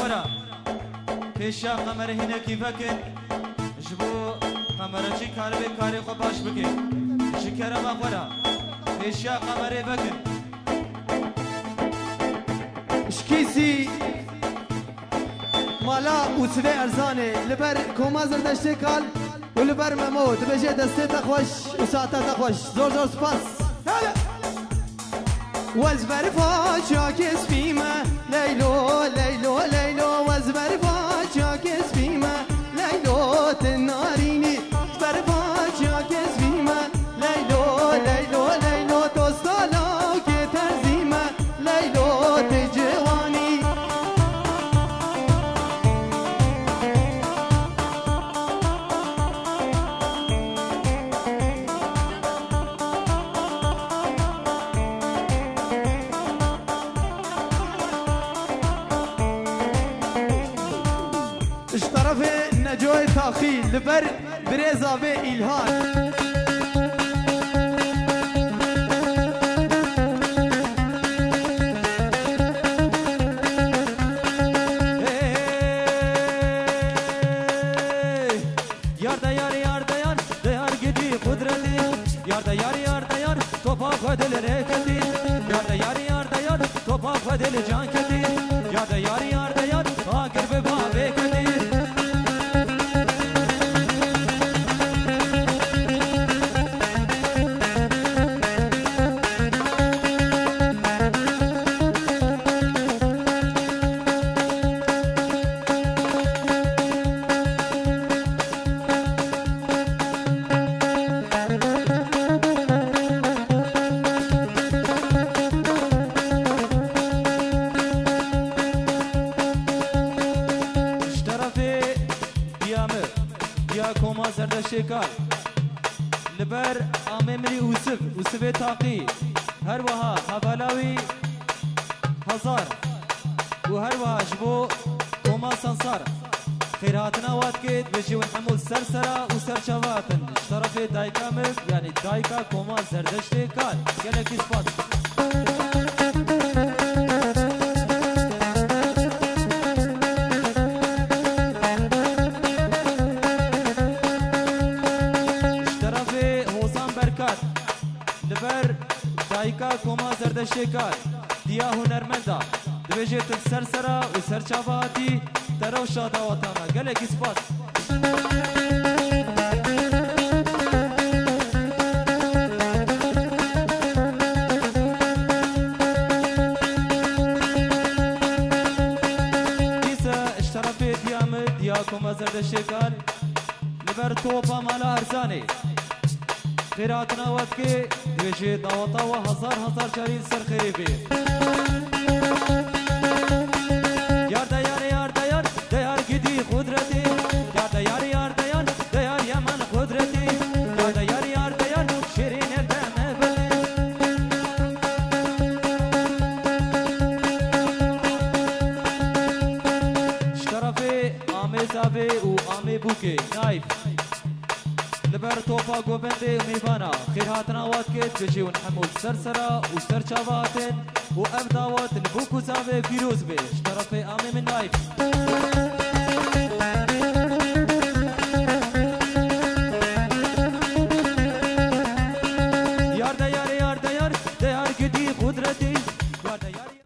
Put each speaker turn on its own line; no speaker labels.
مغورا پیشا قمر هینه کی بکن جبو قمرچی کار به کاری خو باش بکن شکر مغورا پیشا قمر بکن
شکیسی مالا اوتوه ارزانه لبر کوما زردشته کال و لبر ممو دبجه دسته تخوش و ساعته تخوش زور زور سپاس وزبر فاچا کس بیمه لیلو لیلو لیلو وزبر فاچا کس بیمه لیلو تنارینی وزبر فاچا کس بیمه لیلو لیلو لیلو توستالا که ترزیمه لیلو تجوانی طرف نجوى تاخيل لبر بريزا في إلهان
yarda yar yarda yar dayar gidi kudreti yarda yar yarda yar topa fadil reketi yarda yar yarda yar topa fadil can keti yarda yar yarda yar akir be babe keti كوما زرد شكال لبر آممري وسف تاقي هر وها حبلاوي هزار وهر وها جبو كوما سنصار خيراتنا واتكيد بجي ونحمل سرسرة وسرشواتن طرف دايكا مك يعني دايكا كوما زرد شكال قالك إثبات لبر دایکا کوما زردشکار دیا هنرمندا دویجت سرسرا و سرچاواتی ترو شادا وطانا گلک اثبات دیسا اشترافی دیا کوما زردشکار لبر توپا مالا ارزانی خيراتنا واتكي دويجي داوطا وهزار هزار جارين سر خيري بي يار ديار يار ديار ديار قدي قدرتي يار ديار يار ديار ديار يمن قدرتي يار ديار يار ديار شيرين الدم بلي اشترافي آمي زابي و آمي بوكي نايف لبر توفا قوبندي وميبانا خير هاتنا واتكت بجي ونحمل سرسرة وسرشاواتن وأبداوات نبوكو زاوي فيروز بي اشترفي آمي من نايف